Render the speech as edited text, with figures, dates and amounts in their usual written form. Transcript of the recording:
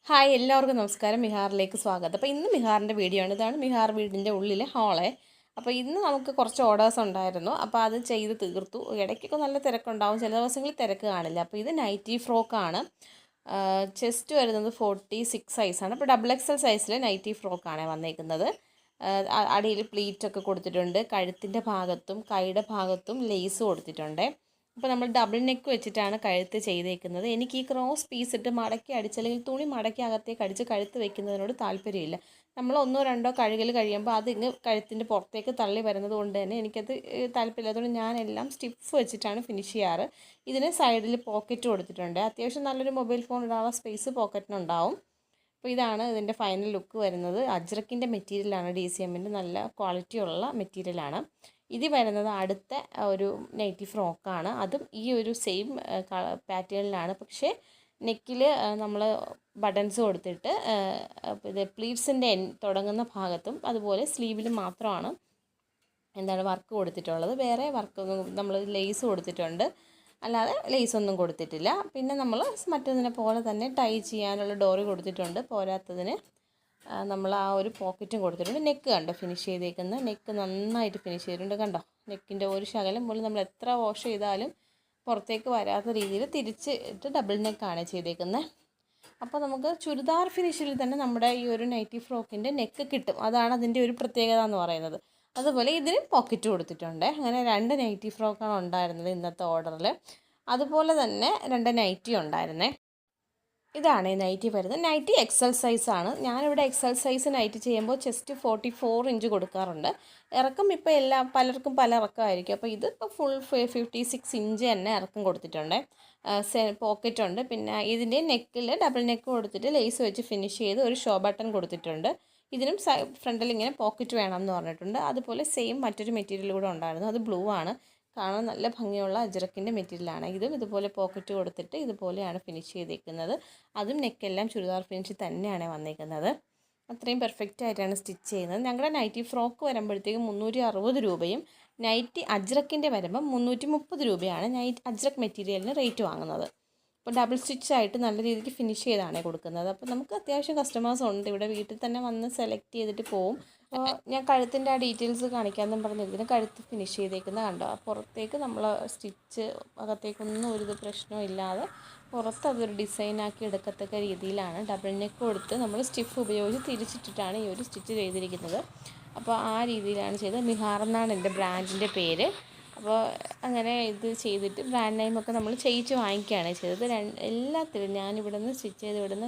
Hi എല്ലാവർക്കും നമസ്കാരം. മിഹാറിലേക്ക് സ്വാഗതം. അപ്പോൾ ഇന്ന് മിഹാറിൻ്റെ വീഡിയോ ആണ്. ഇതാണ് മിഹാർ വീടിൻ്റെ ഉള്ളിലെ ഹാളെ. അപ്പോൾ ഇന്ന് നമുക്ക് കുറച്ച് ഓർഡേഴ്സ് ഉണ്ടായിരുന്നു. അപ്പോൾ അത് ചെയ്ത് തീർത്തു. ഇടയ്ക്കൊക്കെ നല്ല തിരക്കുണ്ടാവും, ചില ദിവസങ്ങളിൽ തിരക്ക് കാണില്ല. അപ്പോൾ ഇത് നൈറ്റി ഫ്രോക്കാണ്. ചെസ്റ്റ് വരുന്നത് 46 സൈസാണ്. അപ്പോൾ XXL സൈസിൽ നൈറ്റി ഫ്രോക്കാണ് വന്നേക്കുന്നത്. അടിയിൽ പ്ലീറ്റൊക്കെ കൊടുത്തിട്ടുണ്ട്. കഴുത്തിൻ്റെ ഭാഗത്തും കൈയുടെ ഭാഗത്തും ലേസ് കൊടുത്തിട്ടുണ്ട്. അപ്പോൾ നമ്മൾ ഡബിൾ നെക്ക് വെച്ചിട്ടാണ് കഴുത്ത് ചെയ്തേക്കുന്നത്. എനിക്ക് ഈ ക്രോസ് പീസ് ഇട്ട് മടക്കി അടിച്ച് അല്ലെങ്കിൽ തുണി മടക്കി അകത്തേക്ക് അടിച്ച് കഴുത്ത് വെക്കുന്നതിനോട് താല്പര്യമില്ല. നമ്മൾ ഒന്നോ രണ്ടോ കഴുകൽ കഴിയുമ്പോൾ അതിങ്ങ് കഴുത്തിൻ്റെ പുറത്തേക്ക് തള്ളി വരുന്നത് കൊണ്ട് തന്നെ എനിക്കത് താല്പര്യമില്ല. അതുകൊണ്ട് ഞാനെല്ലാം സ്റ്റിഫ് വെച്ചിട്ടാണ് ഫിനിഷ് ചെയ്യാറ്. ഇതിന് സൈഡിൽ പോക്കറ്റ് കൊടുത്തിട്ടുണ്ട്. അത്യാവശ്യം നല്ലൊരു മൊബൈൽ ഫോൺ ഇടാനുള്ള സ്പേസ് പോക്കറ്റിനുണ്ടാവും. അപ്പോൾ ഇതാണ് ഇതിൻ്റെ ഫൈനൽ ലുക്ക് വരുന്നത്. അജ്രക്കിൻ്റെ മെറ്റീരിയലാണ്, DCMൻ്റെ നല്ല ക്വാളിറ്റിയുള്ള മെറ്റീരിയലാണ്. ഇത് വരുന്നത് അടുത്ത ഒരു നൈറ്റി ഫ്രോക്കാണ്. അതും ഈ ഒരു സെയിം പാറ്റേണിലാണ്. പക്ഷേ നെക്കിൽ നമ്മൾ ബട്ടൺസ് കൊടുത്തിട്ട് ഇത് പ്ലീറ്റ്സിൻ്റെ തുടങ്ങുന്ന ഭാഗത്തും അതുപോലെ സ്ലീവിലും മാത്രമാണ് വർക്ക് കൊടുത്തിട്ടുള്ളത്. വേറെ വർക്കൊന്നും നമ്മൾ ലേസ് കൊടുത്തിട്ടുണ്ട്, അല്ലാതെ ലേസൊന്നും കൊടുത്തിട്ടില്ല. പിന്നെ നമ്മൾ മറ്റൊന്നിനെ പോലെ തന്നെ ടൈ ചെയ്യാനുള്ള ഡോറി കൊടുത്തിട്ടുണ്ട്. പോരാത്തതിന് നമ്മൾ ആ ഒരു പോക്കറ്റും കൊടുത്തിട്ടുണ്ട്. നെക്ക് കണ്ടോ ഫിനിഷ് ചെയ്തേക്കുന്നത്, നെക്ക് നന്നായിട്ട് ഫിനിഷ് ചെയ്തിട്ടുണ്ട്. കണ്ടോ, നെക്കിൻ്റെ ഒരു ശകലം പോലും നമ്മൾ എത്ര വാഷ് ചെയ്താലും പുറത്തേക്ക് വരാത്ത രീതിയിൽ തിരിച്ചിട്ട് ഡബിൾ നെക്കാണ് ചെയ്തേക്കുന്നത്. അപ്പോൾ നമുക്ക് ചുരിദാർ ഫിനിഷിൽ തന്നെ നമ്മുടെ ഈ ഒരു നൈറ്റി ഫ്രോക്കിൻ്റെ നെക്ക് കിട്ടും. അതാണ് അതിൻ്റെ ഒരു പ്രത്യേകത എന്ന് പറയുന്നത്. അതുപോലെ ഇതിന് പോക്കറ്റ് കൊടുത്തിട്ടുണ്ട്. അങ്ങനെ 2 നൈറ്റി ഫ്രോക്കാണ് ഉണ്ടായിരുന്നത് ഇന്നത്തെ ഓർഡറിൽ. അതുപോലെ തന്നെ 2 നൈറ്റി ഉണ്ടായിരുന്നേ. ഇതാണ് ഈ നൈറ്റി വരുന്നത്. നൈറ്റി XL സൈസാണ്. ഞാനിവിടെ XL സൈസ് നൈറ്റി ചെയ്യുമ്പോൾ ചെസ്റ്റ് 44 ഇഞ്ച് കൊടുക്കാറുണ്ട്. ഇറക്കം ഇപ്പോൾ പലർക്കും പല ഇറക്കമായിരിക്കും. അപ്പോൾ ഇതിപ്പോൾ ഫുൾ 56 ഇഞ്ച് തന്നെ ഇറക്കം കൊടുത്തിട്ടുണ്ട്. പോക്കറ്റ് ഉണ്ട്. പിന്നെ ഇതിൻ്റെ നെക്കിൽ ഡബിൾ നെക്ക് കൊടുത്തിട്ട് ലേസ് വെച്ച് ഫിനിഷ് ചെയ്ത് ഒരു ഷോ ബട്ടൺ കൊടുത്തിട്ടുണ്ട്. ഇതിനും ഫ്രണ്ടിൽ ഇങ്ങനെ പോക്കറ്റ് വേണം എന്ന് പറഞ്ഞിട്ടുണ്ട്. അതുപോലെ സെയിം മറ്റൊരു മെറ്റീരിയൽ കൂടെ ഉണ്ടായിരുന്നു. അത് ബ്ലൂ ആണ്. കാണാൻ നല്ല ഭംഗിയുള്ള അജ്രക്കിൻ്റെ മെറ്റീരിയലാണ്. ഇതും ഇതുപോലെ പോക്കറ്റ് കൊടുത്തിട്ട് ഇതുപോലെയാണ് ഫിനിഷ് ചെയ്തേക്കുന്നത്. അതും നെക്കെല്ലാം ചുരിദാർ ഫിനിഷ് തന്നെയാണ് വന്നേക്കുന്നത്. അത്രയും പെർഫെക്റ്റ് ആയിട്ടാണ് സ്റ്റിച്ച് ചെയ്യുന്നത്. ഞങ്ങളുടെ നൈറ്റി ഫ്രോക്ക് വരുമ്പോഴത്തേക്കും 360 രൂപയും നൈറ്റി അജ്രക്കിൻ്റെ വരുമ്പം 330 രൂപയാണ് അജ്രക്ക് മെറ്റീരിയലിന് റേറ്റ് വാങ്ങുന്നത്. അപ്പോൾ ഡബിൾ സ്റ്റിച്ച് ആയിട്ട് നല്ല രീതിക്ക് ഫിനിഷ് ചെയ്താണ് കൊടുക്കുന്നത്. അപ്പോൾ നമുക്ക് അത്യാവശ്യം കസ്റ്റമേഴ്സ് ഉണ്ട് ഇവിടെ, വീട്ടിൽ തന്നെ വന്ന് സെലക്ട് ചെയ്തിട്ട് പോവും. അപ്പോൾ ഞാൻ കഴുത്തിൻ്റെ ആ ഡീറ്റെയിൽസ് കാണിക്കാമെന്നും പറഞ്ഞിരിക്കുന്നു. കഴുത്ത് ഫിനിഷ് ചെയ്തേക്കുന്നത് കണ്ടോ, പുറത്തേക്ക് നമ്മൾ സ്റ്റിച്ച് അകത്തേക്കൊന്നും ഒരു പ്രശ്നവും ഇല്ലാതെ പുറത്ത് അതൊരു ഡിസൈനാക്കി എടുക്കത്തക്ക രീതിയിലാണ് ഡബിൾ നെക്ക് കൊടുത്ത് നമ്മൾ സ്റ്റിഫ് ഉപയോഗിച്ച് തിരിച്ചിട്ടിട്ടാണ് ഈ ഒരു സ്റ്റിച്ച് ചെയ്തിരിക്കുന്നത്. അപ്പോൾ ആ രീതിയിലാണ് ചെയ്തത്. മിഹാർ എന്നാണ് എൻ്റെ ബ്രാൻഡിൻ്റെ പേര്. അപ്പോൾ അങ്ങനെ ഇത് ചെയ്തിട്ട് ബ്രാൻഡ് നെയിമൊക്കെ നമ്മൾ ചെയ്യിച്ച് വാങ്ങിക്കുകയാണ് ചെയ്തത്. എല്ലാത്തിലും ഞാനിവിടെ നിന്ന് സ്റ്റിച്ച് ചെയ്ത് വിടുന്ന